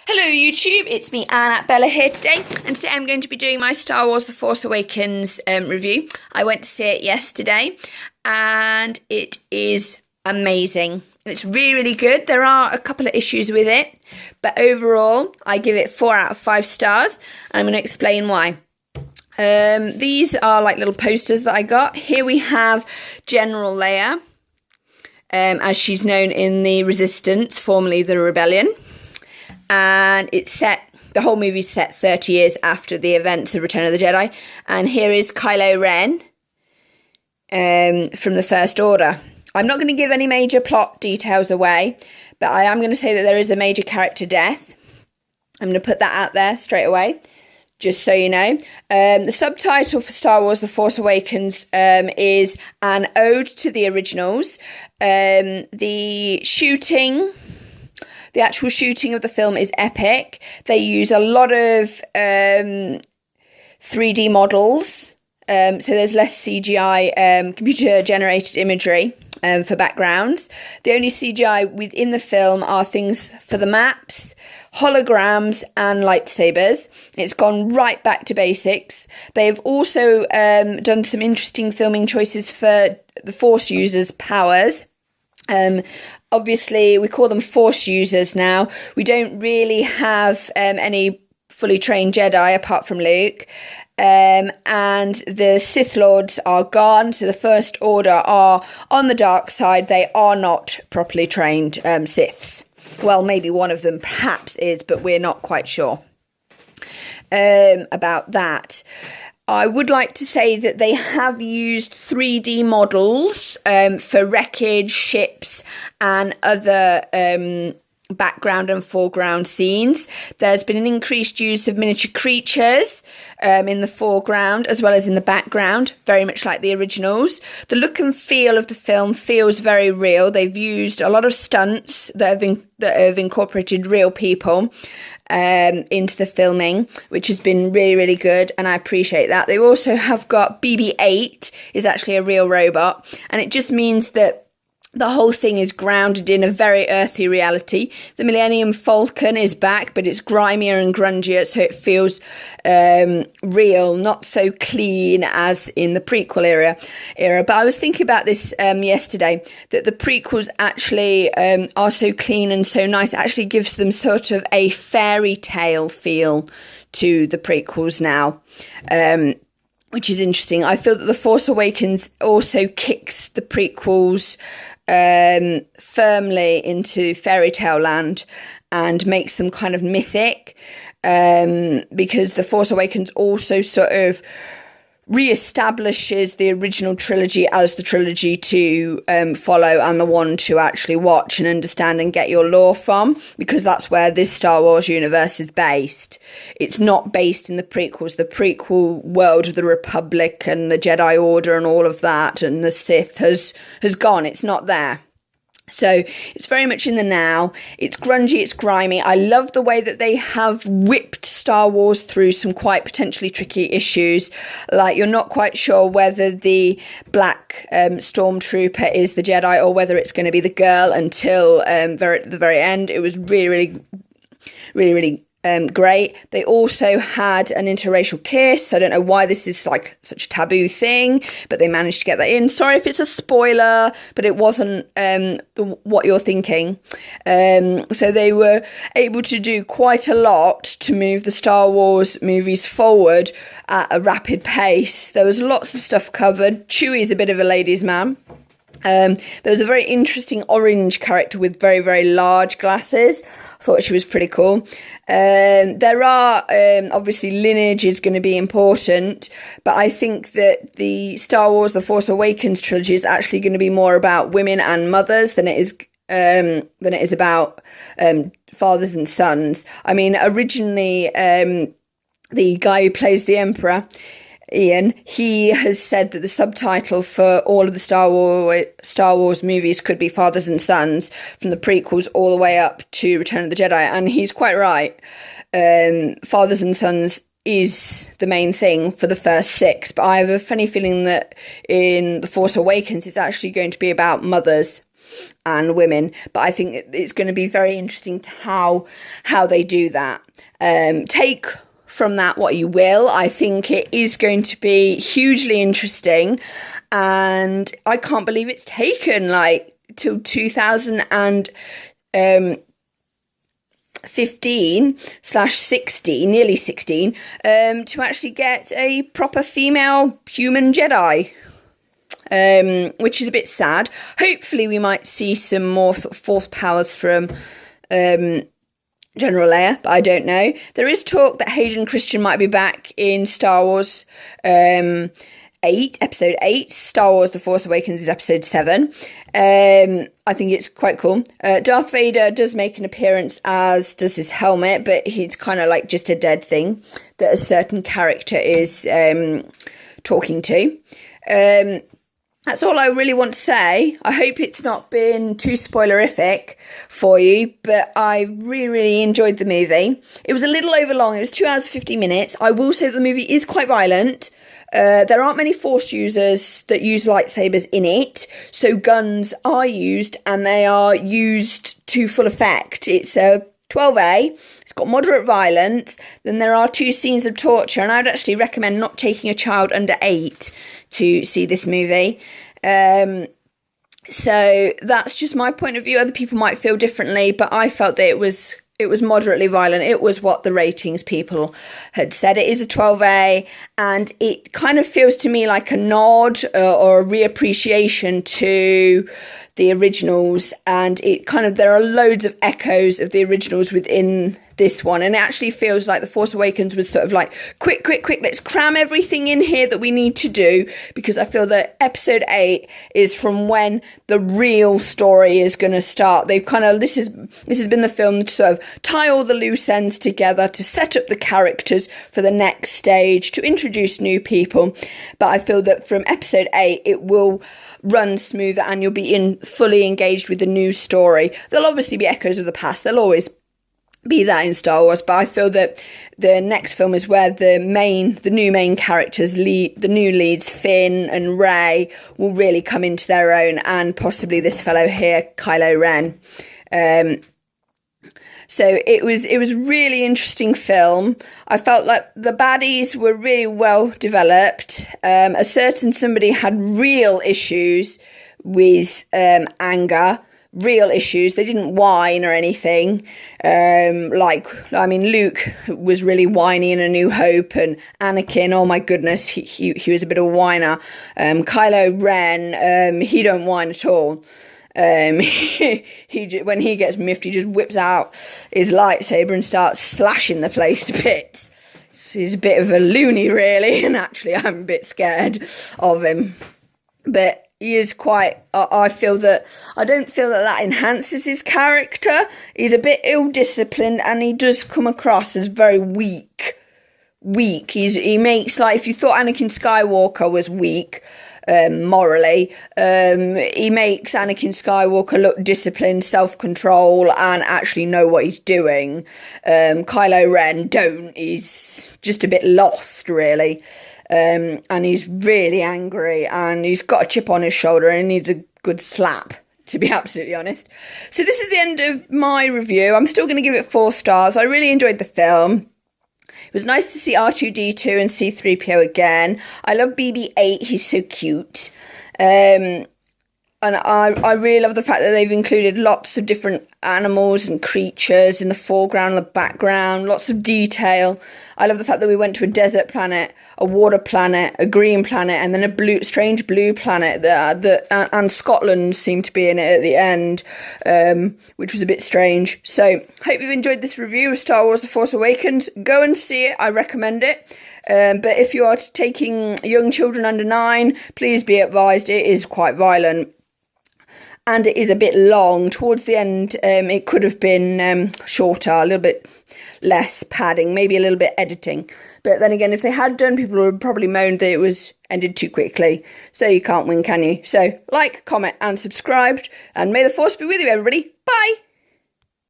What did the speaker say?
Hello YouTube, it's me Anna Bella here today, and today I'm going to be doing my Star Wars The Force Awakens review. I went to see it yesterday and it is amazing. It's really good. There are a couple of issues with it, but overall I give it 4 out of 5 stars, and I'm going to explain why. These are like little posters that I got. Here we have General Leia, as she's known in the Resistance, formerly the Rebellion. And the whole movie's set 30 years after the events of Return of the Jedi. And here is Kylo Ren from the First Order. I'm not going to give any major plot details away, but I am going to say that there is a major character death. I'm going to put that out there straight away, just so you know. The subtitle for Star Wars The Force Awakens is an ode to the originals. The actual shooting of the film is epic. They use a lot of 3D models. So there's less CGI, computer-generated imagery for backgrounds. The only CGI within the film are things for the maps, holograms and lightsabers. It's gone right back to basics. They've also done some interesting filming choices for the Force users' powers. Obviously, we call them Force users now. We don't really have any fully trained Jedi apart from Luke. And the Sith Lords are gone. So the First Order are on the dark side. They are not properly trained Siths. Well, maybe one of them perhaps is, but we're not quite sure about that. I would like to say that they have used 3D models for wreckage, ships and other background and foreground scenes. There's been an increased use of miniature creatures in the foreground as well as in the background, very much like the originals. The look and feel of the film feels very real. They've used a lot of stunts that have incorporated real people into the filming, which has been really good, and I appreciate that. They also have got BB-8 is actually a real robot, and it just means that the whole thing is grounded in a very earthy reality. The Millennium Falcon is back, but it's grimier and grungier, so it feels real, not so clean as in the prequel era. But I was thinking about this yesterday, that the prequels actually are so clean and so nice. It actually gives them sort of a fairy tale feel to the prequels now. Which is interesting. I feel that The Force Awakens also kicks the prequels firmly into fairy tale land and makes them kind of mythic, because The Force Awakens also sort of re-establishes the original trilogy as the trilogy to follow and the one to actually watch and understand and get your lore from, because that's where this Star Wars universe is based. It's not based in the prequels. The prequel world of the Republic and the Jedi Order and all of that and the Sith has gone. It's not there. So it's very much in the now. It's grungy, it's grimy. I love the way that they have whipped Star Wars through some quite potentially tricky issues. Like, you're not quite sure whether the black stormtrooper is the Jedi or whether it's going to be the girl until at the very end. It was really great. They also had an interracial kiss. I don't know why this is like such a taboo thing, but they managed to get that in. Sorry if it's a spoiler, but it wasn't what you're thinking. So they were able to do quite a lot to move the Star Wars movies forward at a rapid pace. There was lots of stuff covered. Chewie's a bit of a ladies' man. There was a very interesting orange character with very large glasses. I thought she was pretty cool. There are, obviously, lineage is going to be important, but I think that the Star Wars The Force Awakens trilogy is actually going to be more about women and mothers than it is about fathers and sons. I mean, originally, the guy who plays the Emperor, Ian, he has said that the subtitle for all of the Star Wars movies could be Fathers and Sons, from the prequels all the way up to Return of the Jedi, and he's quite right. Fathers and Sons is the main thing for the first 6, but I have a funny feeling that in The Force Awakens it's actually going to be about mothers. and women. But I think it's going to be very interesting to how they do that. Take from that what you will. I think it is going to be hugely interesting, and I can't believe it's taken like till 2015/16, nearly 16, to actually get a proper female human Jedi, which is a bit sad. Hopefully we might see some more sort of force powers from General Leia, but I don't know. There is talk that Hayden Christensen might be back in Star Wars episode 8. Star Wars The Force Awakens is episode 7. I think it's quite cool. Darth Vader does make an appearance, as does his helmet, but he's kind of like just a dead thing that a certain character is talking to. That's all I really want to say. I hope it's not been too spoilerific for you, but I really, really enjoyed the movie. It was a little over long. It was 2 hours, 50 minutes. I will say that the movie is quite violent. There aren't many Force users that use lightsabers in it, so guns are used, and they are used to full effect. It's a 12A, it's got moderate violence, then there are 2 scenes of torture, and I'd actually recommend not taking a child under 8 to see this movie. So that's just my point of view. Other people might feel differently, but I felt that it was moderately violent. It was what the ratings people had said. It is a 12A, and it kind of feels to me like a nod or a reappreciation to the originals, and there are loads of echoes of the originals within this one, and it actually feels like The Force Awakens was sort of like quick, let's cram everything in here that we need to do, because I feel that episode 8 is from when the real story is going to start. They've this has been the film to sort of tie all the loose ends together, to set up the characters for the next stage, to introduce new people. But I feel that from episode 8 it will run smoother, and you'll be fully engaged with the new story. There'll obviously be echoes of the past. There'll always be that in Star Wars, but I feel that the next film is where the new main characters, the new leads, Finn and Rey, will really come into their own, and possibly this fellow here, Kylo Ren. So it was really interesting film. I felt like the baddies were really well developed. A certain somebody had real issues with anger. Real issues. They didn't whine or anything. Luke was really whiny in A New Hope, and Anakin, oh my goodness, he was a bit of a whiner. Kylo Ren, he don't whine at all. When he gets miffed, he just whips out his lightsaber and starts slashing the place to bits. He's a bit of a loony, really, and actually I'm a bit scared of him. But he is quite, I don't feel that enhances his character. He's a bit ill-disciplined, and he does come across as very weak. He makes, like, if you thought Anakin Skywalker was weak, morally, he makes Anakin Skywalker look disciplined, self-control, and actually know what he's doing. Kylo Ren don't. He's just a bit lost, really. And he's really angry, and he's got a chip on his shoulder, and needs a good slap, to be absolutely honest. So this is the end of my review. I'm still going to give it 4 stars. I really enjoyed the film. It was nice to see R2-D2 and C-3PO again. I love BB-8. He's so cute. And I really love the fact that they've included lots of different animals and creatures in the foreground and the background, lots of detail. I love the fact that we went to a desert planet, a water planet, a green planet, and then a strange blue planet and Scotland seemed to be in it at the end, which was a bit strange. So, hope you've enjoyed this review of Star Wars The Force Awakens. Go and see it. I recommend it. But if you are taking young children under 9, please be advised it is quite violent. And it is a bit long. Towards the end, it could have been shorter, a little bit less padding, maybe a little bit editing. But then again, if they had done, people would probably moan that it was ended too quickly. So you can't win, can you? So like, comment and subscribe. And may the Force be with you, everybody. Bye!